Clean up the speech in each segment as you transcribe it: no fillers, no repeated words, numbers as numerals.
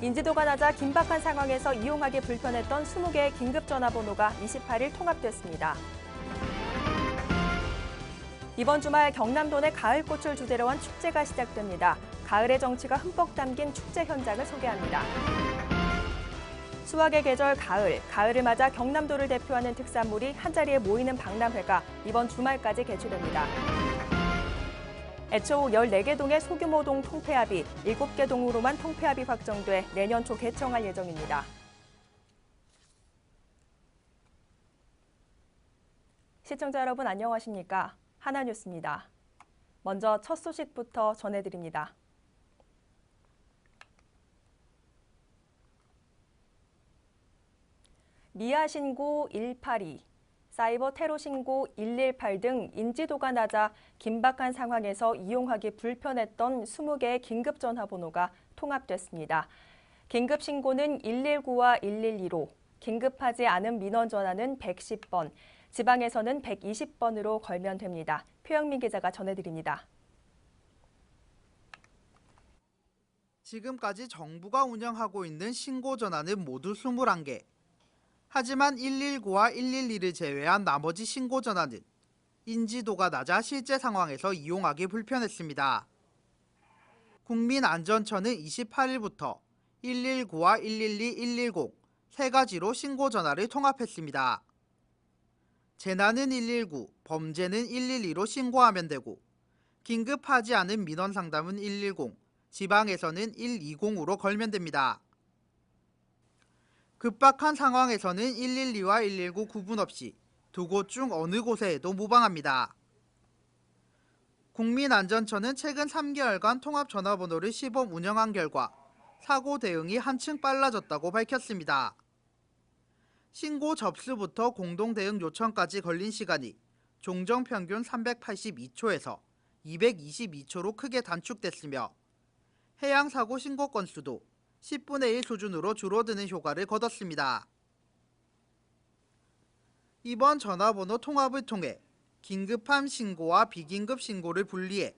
인지도가 낮아 긴박한 상황에서 이용하기 불편했던 20개의 긴급전화번호가 28일 통합됐습니다. 이번 주말 경남도 내 가을꽃을 주제로 한 축제가 시작됩니다. 가을의 정취가 흠뻑 담긴 축제 현장을 소개합니다. 수확의 계절 가을을 맞아 경남도를 대표하는 특산물이 한자리에 모이는 박람회가 이번 주말까지 개최됩니다. 애초 14개 동의 소규모 동 통폐합이 7개 동으로만 통폐합이 확정돼 내년 초 개청할 예정입니다. 시청자 여러분 안녕하십니까? 하나뉴스입니다. 먼저 첫 소식부터 전해드립니다. 미아 신고 182, 사이버 테러 신고 118 등 인지도가 낮아 긴박한 상황에서 이용하기 불편했던 20개의 긴급 전화번호가 통합됐습니다. 긴급 신고는 119와 112로, 긴급하지 않은 민원 전화는 110번, 지방에서는 120번으로 걸면 됩니다. 표영민 기자가 전해드립니다. 지금까지 정부가 운영하고 있는 신고 전화는 모두 21개. 하지만 119와 112를 제외한 나머지 신고 전화는 인지도가 낮아 실제 상황에서 이용하기 불편했습니다. 국민안전처는 28일부터 119와 112, 110 세 가지로 신고 전화를 통합했습니다. 재난은 119, 범죄는 112로 신고하면 되고 긴급하지 않은 민원 상담은 110, 지방에서는 120으로 걸면 됩니다. 급박한 상황에서는 112와 119 구분 없이 두 곳 중 어느 곳에 해도 무방합니다. 국민안전처는 최근 3개월간 통합전화번호를 시범 운영한 결과 사고 대응이 한층 빨라졌다고 밝혔습니다. 신고 접수부터 공동대응 요청까지 걸린 시간이 종정 평균 382초에서 222초로 크게 단축됐으며 해양사고 신고 건수도 10분의 1 수준으로 줄어드는 효과를 거뒀습니다. 이번 전화번호 통합을 통해 긴급함 신고와 비긴급 신고를 분리해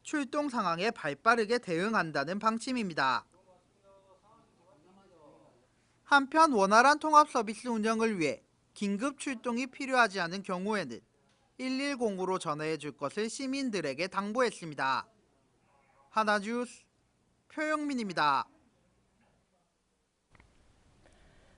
출동 상황에 발빠르게 대응한다는 방침입니다. 한편 원활한 통합 서비스 운영을 위해 긴급 출동이 필요하지 않은 경우에는 110으로 전화해 줄 것을 시민들에게 당부했습니다. 하나뉴스 표영민입니다.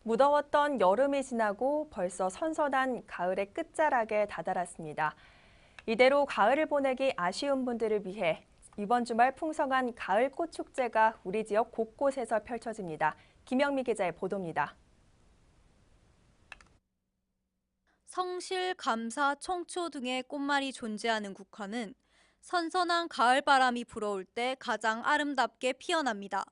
무더웠던 여름이 지나고 벌써 선선한 가을의 끝자락에 다다랐습니다. 이대로 가을을 보내기 아쉬운 분들을 위해 이번 주말 풍성한 가을 꽃축제가 우리 지역 곳곳에서 펼쳐집니다. 김영미 기자의 보도입니다. 성실, 감사, 청초 등의 꽃말이 존재하는 국화는 선선한 가을바람이 불어올 때 가장 아름답게 피어납니다.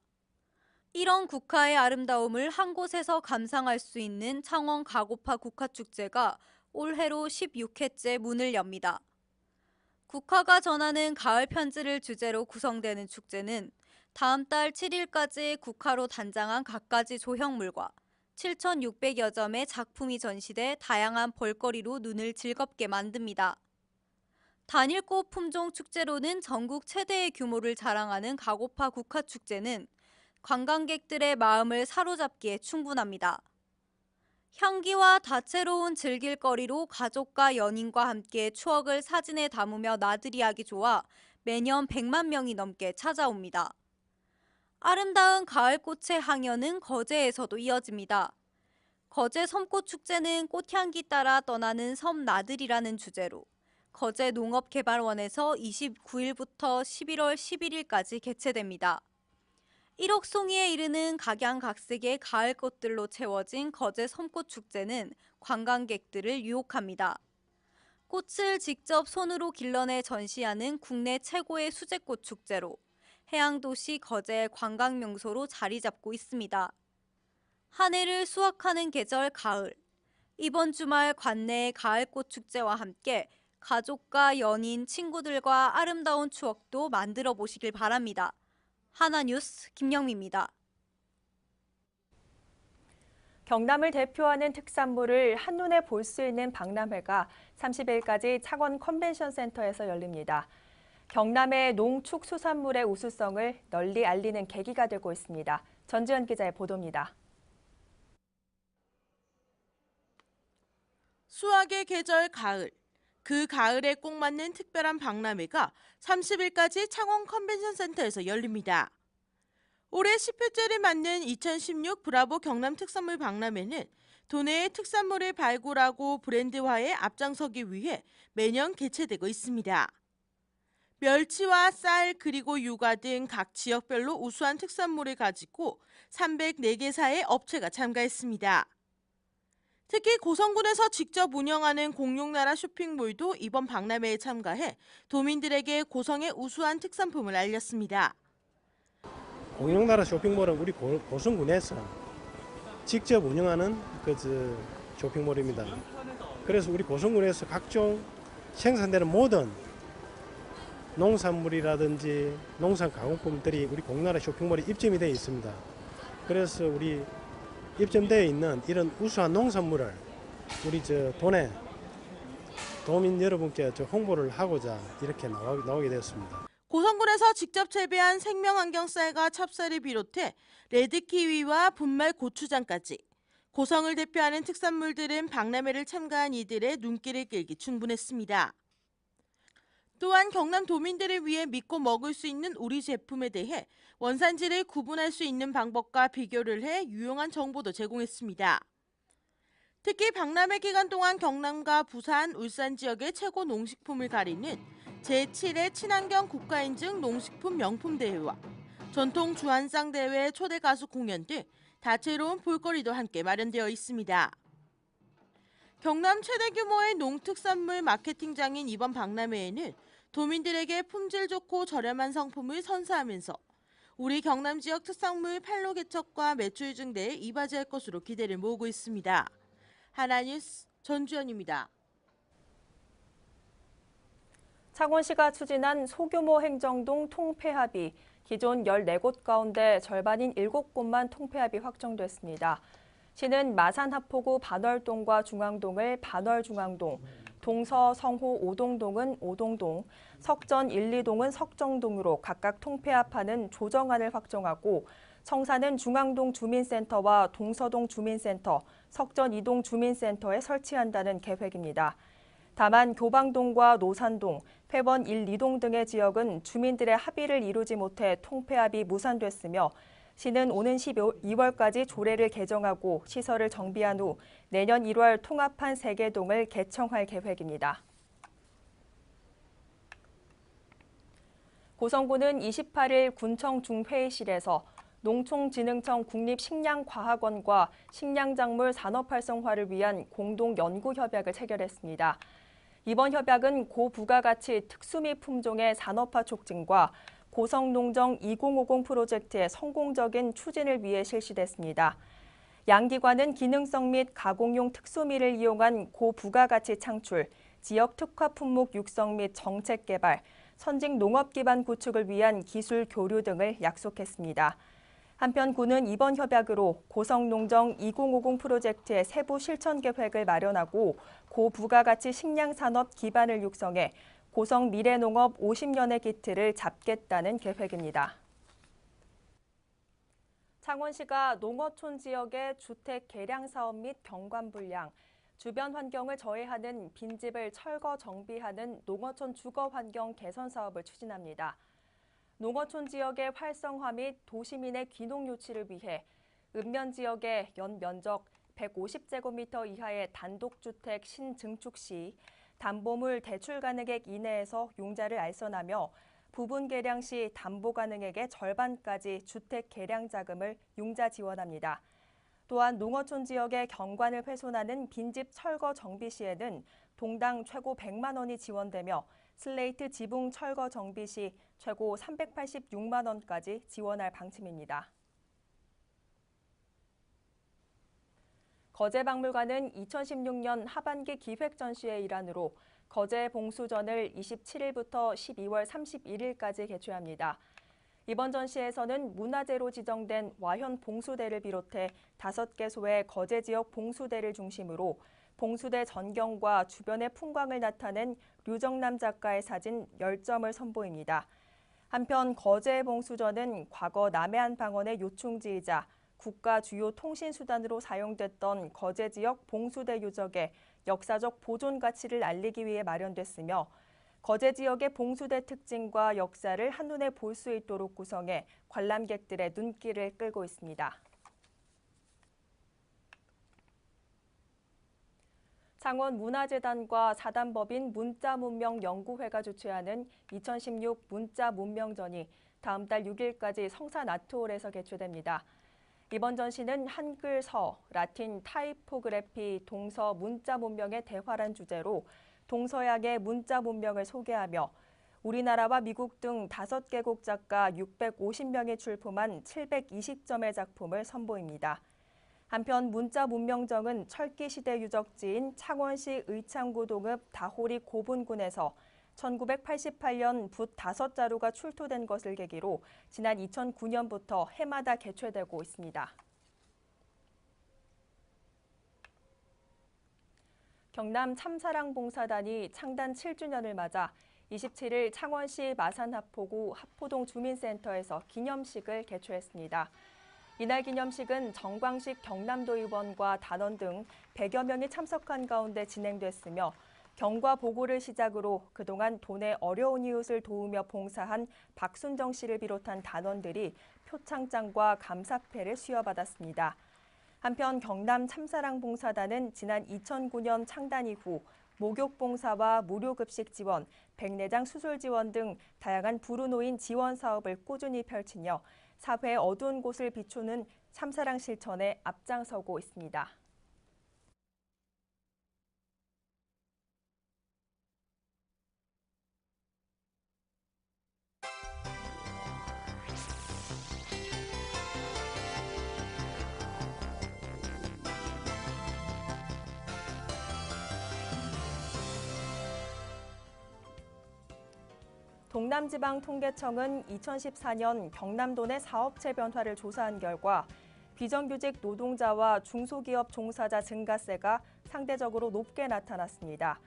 이런 국화의 아름다움을 한 곳에서 감상할 수 있는 창원 가고파 국화축제가 올해로 16회째 문을 엽니다. 국화가 전하는 가을 편지를 주제로 구성되는 축제는 다음 달 7일까지 국화로 단장한 갖가지 조형물과 7,600여 점의 작품이 전시돼 다양한 볼거리로 눈을 즐겁게 만듭니다. 단일꽃 품종 축제로는 전국 최대의 규모를 자랑하는 가고파 국화축제는 관광객들의 마음을 사로잡기에 충분합니다. 향기와 다채로운 즐길거리로 가족과 연인과 함께 추억을 사진에 담으며 나들이하기 좋아 매년 100만 명이 넘게 찾아옵니다. 아름다운 가을꽃의 향연은 거제에서도 이어집니다. 거제 섬꽃축제는 꽃향기 따라 떠나는 섬 나들이라는 주제로 거제 농업개발원에서 29일부터 11월 11일까지 개최됩니다. 1억 송이에 이르는 각양각색의 가을꽃들로 채워진 거제 섬꽃축제는 관광객들을 유혹합니다. 꽃을 직접 손으로 길러내 전시하는 국내 최고의 수제꽃 축제로 해양도시 거제의 관광명소로 자리 잡고 있습니다. 한 해를 수확하는 계절 가을. 이번 주말 관내의 가을꽃 축제와 함께 가족과 연인, 친구들과 아름다운 추억도 만들어 보시길 바랍니다. 하나뉴스 김영미입니다. 경남을 대표하는 특산물을 한눈에 볼 수 있는 박람회가 30일까지 창원 컨벤션센터에서 열립니다. 경남의 농축수산물의 우수성을 널리 알리는 계기가 되고 있습니다. 전지현 기자의 보도입니다. 수학의 계절 가을. 그 가을에 꼭 맞는 특별한 박람회가 30일까지 창원 컨벤션 센터에서 열립니다. 올해 10회째를 맞는 2016 브라보 경남 특산물 박람회는 도내의 특산물을 발굴하고 브랜드화에 앞장서기 위해 매년 개최되고 있습니다. 멸치와 쌀 그리고 육아 등 각 지역별로 우수한 특산물을 가지고 304개사의 업체가 참가했습니다. 특히 고성군에서 직접 운영하는 공룡나라 쇼핑몰도 이번 박람회에 참가해 도민들에게 고성의 우수한 특산품을 알렸습니다. 공룡나라 쇼핑몰은 우리 고성군에서 직접 운영하는 쇼핑몰입니다. 그래서 우리 고성군에서 각종 생산되는 모든 농산물이라든지 농산 가공품들이 우리 공룡나라 쇼핑몰에 입점이 되어 있습니다. 그래서 우리 입점되어 있는 이런 우수한 농산물을 우리 도내 도민 여러분께 홍보를 하고자 이렇게 나오게 되었습니다. 고성군에서 직접 재배한 생명안경쌀과 찹쌀을 비롯해 레드키위와 분말 고추장까지 고성을 대표하는 특산물들은 박람회를 참가한 이들의 눈길을 끌기 충분했습니다. 또한 경남 도민들을 위해 믿고 먹을 수 있는 우리 제품에 대해 원산지를 구분할 수 있는 방법과 비교를 해 유용한 정보도 제공했습니다. 특히 박람회 기간 동안 경남과 부산, 울산 지역의 최고 농식품을 가리는 제7회 친환경 국가인증 농식품 명품 대회와 전통 주한상 대회 초대 가수 공연 등 다채로운 볼거리도 함께 마련되어 있습니다. 경남 최대 규모의 농특산물 마케팅장인 이번 박람회에는 도민들에게 품질 좋고 저렴한 상품을 선사하면서 우리 경남 지역 특산물 판로 개척과 매출 증대에 이바지할 것으로 기대를 모으고 있습니다. 하나뉴스 전주연입니다. 창원시가 추진한 소규모 행정동 통폐합이 기존 14곳 가운데 절반인 7곳만 통폐합이 확정됐습니다. 시는 마산 하포구 반월동과 중앙동을 반월중앙동, 동서 성호 오동동은 오동동, 석전 1, 2동은 석정동으로 각각 통폐합하는 조정안을 확정하고 청사는 중앙동 주민센터와 동서동 주민센터, 석전 2동 주민센터에 설치한다는 계획입니다. 다만 교방동과 노산동, 폐원 1, 2동 등의 지역은 주민들의 합의를 이루지 못해 통폐합이 무산됐으며 시는 오는 12월까지 조례를 개정하고 시설을 정비한 후 내년 1월 통합한 3개 동을 개청할 계획입니다. 고성군은 28일 군청 중회의실에서 농촌진흥청 국립식량과학원과 식량작물 산업활성화를 위한 공동연구협약을 체결했습니다. 이번 협약은 고부가가치 특수미 품종의 산업화 촉진과 고성농정 2050 프로젝트의 성공적인 추진을 위해 실시됐습니다. 양 기관은 기능성 및 가공용 특수미를 이용한 고부가가치 창출, 지역 특화 품목 육성 및 정책 개발, 선직 농업 기반 구축을 위한 기술 교류 등을 약속했습니다. 한편 군은 이번 협약으로 고성농정 2050 프로젝트의 세부 실천 계획을 마련하고 고부가가치 식량산업 기반을 육성해 고성 미래농업 50년의 기틀을 잡겠다는 계획입니다. 창원시가 농어촌 지역의 주택 개량 사업 및 경관 분양, 주변 환경을 저해하는 빈집을 철거 정비하는 농어촌 주거 환경 개선 사업을 추진합니다. 농어촌 지역의 활성화 및 도시민의 귀농 유치를 위해 읍면 지역의 연 면적 150제곱미터 이하의 단독주택 신증축 시 담보물 대출 가능액 이내에서 용자를 알선하며 부분 개량 시 담보 가능액의 절반까지 주택 개량 자금을 융자 지원합니다. 또한 농어촌 지역의 경관을 훼손하는 빈집 철거 정비 시에는 동당 최고 100만 원이 지원되며 슬레이트 지붕 철거 정비 시 최고 386만 원까지 지원할 방침입니다. 거제박물관은 2016년 하반기 기획 전시의 일환으로 거제 봉수전을 27일부터 12월 31일까지 개최합니다. 이번 전시에서는 문화재로 지정된 와현 봉수대를 비롯해 5개소의 거제 지역 봉수대를 중심으로 봉수대 전경과 주변의 풍광을 나타낸 류정남 작가의 사진 10점을 선보입니다. 한편 거제 봉수전은 과거 남해안 방언의 요충지이자 국가 주요 통신수단으로 사용됐던 거제 지역 봉수대 유적의 역사적 보존 가치를 알리기 위해 마련됐으며 거제 지역의 봉수대 특징과 역사를 한눈에 볼 수 있도록 구성해 관람객들의 눈길을 끌고 있습니다. 창원문화재단과 사단법인 문자문명연구회가 주최하는 2016 문자문명전이 다음 달 6일까지 성산 아트홀에서 개최됩니다. 이번 전시는 한글 서, 라틴 타이포그래피, 동서 문자 문명의 대화란 주제로 동서양의 문자 문명을 소개하며 우리나라와 미국 등 5개국 작가 650명이 출품한 720점의 작품을 선보입니다. 한편 문자 문명정은 철기시대 유적지인 창원시 의창구 동읍 다호리 고분군에서 1988년 붓 5자루가 출토된 것을 계기로 지난 2009년부터 해마다 개최되고 있습니다. 경남 참사랑봉사단이 창단 7주년을 맞아 27일 창원시 마산하포구 하포동 주민센터에서 기념식을 개최했습니다. 이날 기념식은 정광식 경남도의원과 단원 등 100여 명이 참석한 가운데 진행됐으며 경과 보고를 시작으로 그동안 돈의 어려운 이웃을 도우며 봉사한 박순정 씨를 비롯한 단원들이 표창장과 감사패를 수여받았습니다. 한편 경남 참사랑봉사단은 지난 2009년 창단 이후 목욕봉사와 무료급식 지원, 백내장 수술 지원 등 다양한 불우노인 지원 사업을 꾸준히 펼치며 사회의 어두운 곳을 비추는 참사랑 실천에 앞장서고 있습니다. 동남지방통계청은 2014년 경남도 내 사업체 변화를 조사한 결과 비정규직 노동자와 중소기업 종사자 증가세가 상대적으로 높게 나타났습니다.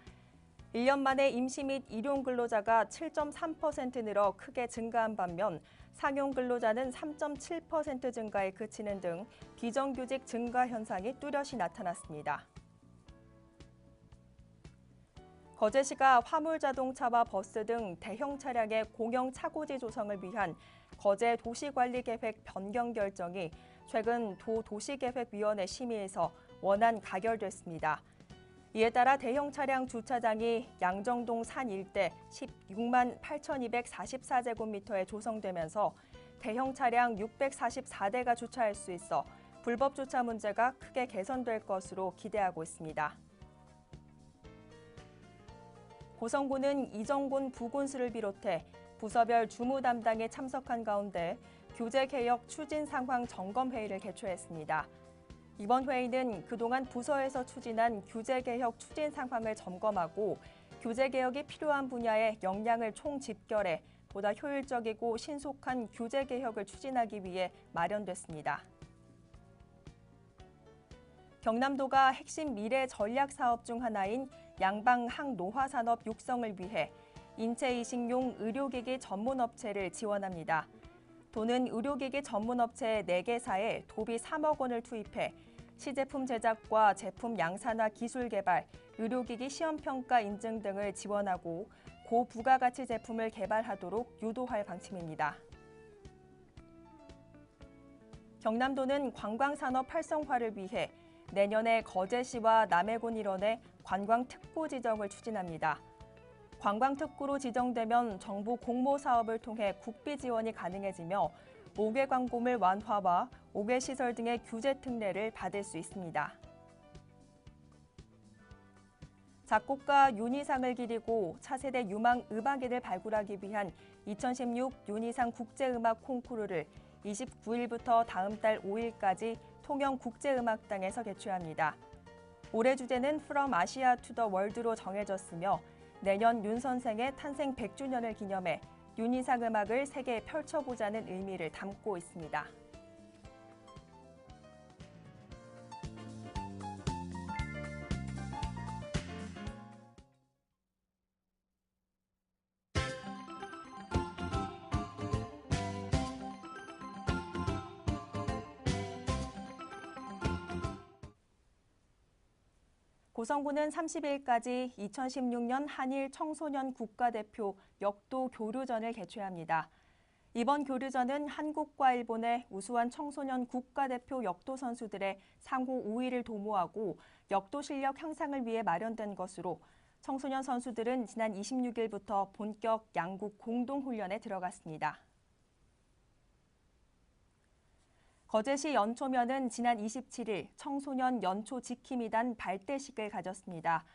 1년 만에 임시 및 일용 근로자가 7.3% 늘어 크게 증가한 반면 상용 근로자는 3.7% 증가에 그치는 등 비정규직 증가 현상이 뚜렷이 나타났습니다. 거제시가 화물자동차와 버스 등 대형 차량의 공영 차고지 조성을 위한 거제 도시관리계획 변경 결정이 최근 도 도시계획위원회 심의에서 원안 가결됐습니다. 이에 따라 대형 차량 주차장이 양정동 산 일대 16만 8,244제곱미터에 조성되면서 대형 차량 644대가 주차할 수 있어 불법 주차 문제가 크게 개선될 것으로 기대하고 있습니다. 고성군은 이정군 부군수를 비롯해 부서별 주무 담당에 참석한 가운데 교재개혁 추진 상황 점검회의를 개최했습니다. 이번 회의는 그동안 부서에서 추진한 교재개혁 추진 상황을 점검하고 교재개혁이 필요한 분야의 역량을 총집결해 보다 효율적이고 신속한 교재개혁을 추진하기 위해 마련됐습니다. 경남도가 핵심 미래 전략 사업 중 하나인 양방 항노화산업 육성을 위해 인체이식용 의료기기 전문업체를 지원합니다. 도는 의료기기 전문업체 4개사에 도비 3억 원을 투입해 시제품 제작과 제품 양산화 기술 개발, 의료기기 시험평가 인증 등을 지원하고 고부가가치 제품을 개발하도록 유도할 방침입니다. 경남도는 관광산업 활성화를 위해 내년에 거제시와 남해군 일원에 관광특구 지정을 추진합니다. 관광특구로 지정되면 정부 공모 사업을 통해 국비 지원이 가능해지며 5개 광고물 완화와 5개 시설 등의 규제 특례를 받을 수 있습니다. 작곡가 윤희상을 기리고 차세대 유망 음악인을 발굴하기 위한 2016 윤희상 국제음악 콩쿠르를 29일부터 다음 달 5일까지 통영국제음악당에서 개최합니다. 올해 주제는 From Asia to the World로 정해졌으며 내년 윤 선생의 탄생 100주년을 기념해 윤희상 음악을 세계에 펼쳐보자는 의미를 담고 있습니다. 고성군은 30일까지 2016년 한일 청소년 국가대표 역도 교류전을 개최합니다. 이번 교류전은 한국과 일본의 우수한 청소년 국가대표 역도 선수들의 상호 우위를 도모하고 역도 실력 향상을 위해 마련된 것으로 청소년 선수들은 지난 26일부터 본격 양국 공동훈련에 들어갔습니다. 거제시 연초면은 지난 27일 청소년 연초 지킴이단 발대식을 가졌습니다.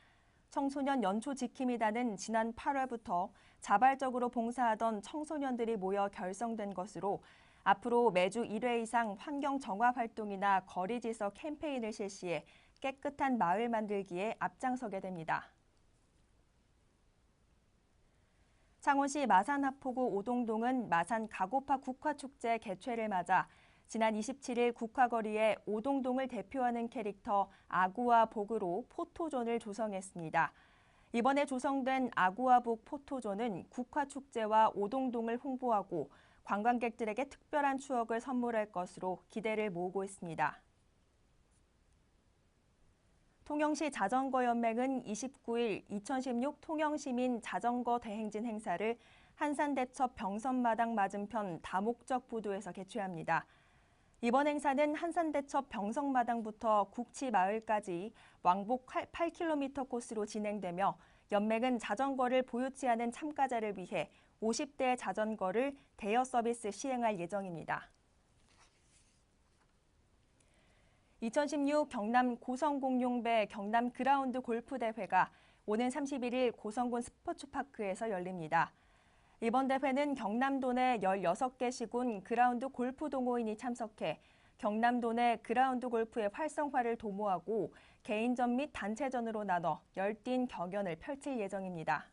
청소년 연초 지킴이단은 지난 8월부터 자발적으로 봉사하던 청소년들이 모여 결성된 것으로 앞으로 매주 1회 이상 환경 정화 활동이나 거리 질서 캠페인을 실시해 깨끗한 마을 만들기에 앞장서게 됩니다. 창원시 마산하포구 오동동은 마산 가고파 국화축제 개최를 맞아 지난 27일 국화거리에 오동동을 대표하는 캐릭터 아구와 복으로 포토존을 조성했습니다. 이번에 조성된 아구와 복 포토존은 국화축제와 오동동을 홍보하고 관광객들에게 특별한 추억을 선물할 것으로 기대를 모으고 있습니다. 통영시 자전거연맹은 29일 2016 통영시민 자전거 대행진 행사를 한산대첩 병선마당 맞은편 다목적 부두에서 개최합니다. 이번 행사는 한산대첩 병성마당부터 국치마을까지 왕복 8km 코스로 진행되며 연맹은 자전거를 보유치 않은 참가자를 위해 50대의 자전거를 대여 서비스 시행할 예정입니다. 2016 경남 고성공룡배 경남 그라운드 골프대회가 오는 31일 고성군 스포츠파크에서 열립니다. 이번 대회는 경남도 내 16개 시군 그라운드 골프 동호인이 참석해 경남도 내 그라운드 골프의 활성화를 도모하고 개인전 및 단체전으로 나눠 열띤 경연을 펼칠 예정입니다.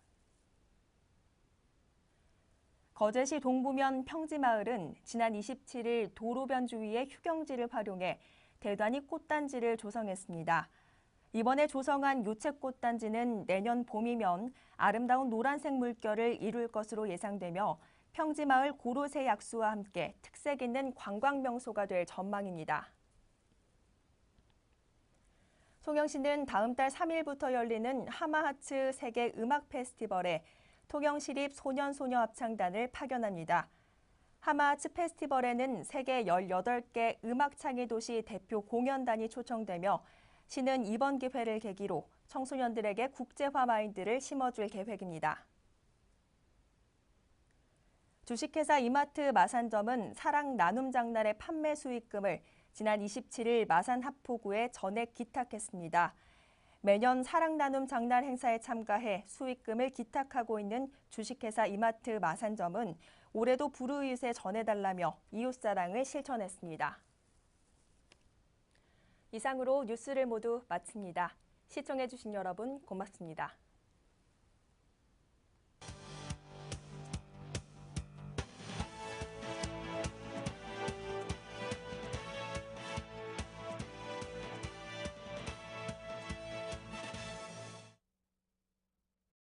거제시 동부면 평지마을은 지난 27일 도로변 주위의 휴경지를 활용해 대단위 꽃단지를 조성했습니다. 이번에 조성한 유채꽃단지는 내년 봄이면 아름다운 노란색 물결을 이룰 것으로 예상되며 평지마을 고로쇠 약수와 함께 특색 있는 관광명소가 될 전망입니다. 통영시는 다음 달 3일부터 열리는 하마하츠 세계 음악 페스티벌에 통영시립 소년소녀 합창단을 파견합니다. 하마하츠 페스티벌에는 세계 18개 음악창의 도시 대표 공연단이 초청되며 시는 이번 기회를 계기로 청소년들에게 국제화 마인드를 심어줄 계획입니다. 주식회사 이마트 마산점은 사랑 나눔 장날의 판매 수익금을 지난 27일 마산 하포구에 전액 기탁했습니다. 매년 사랑 나눔 장날 행사에 참가해 수익금을 기탁하고 있는 주식회사 이마트 마산점은 올해도 불우이웃에 전해달라며 이웃사랑을 실천했습니다. 이상으로 뉴스를 모두 마칩니다. 시청해주신 여러분 고맙습니다.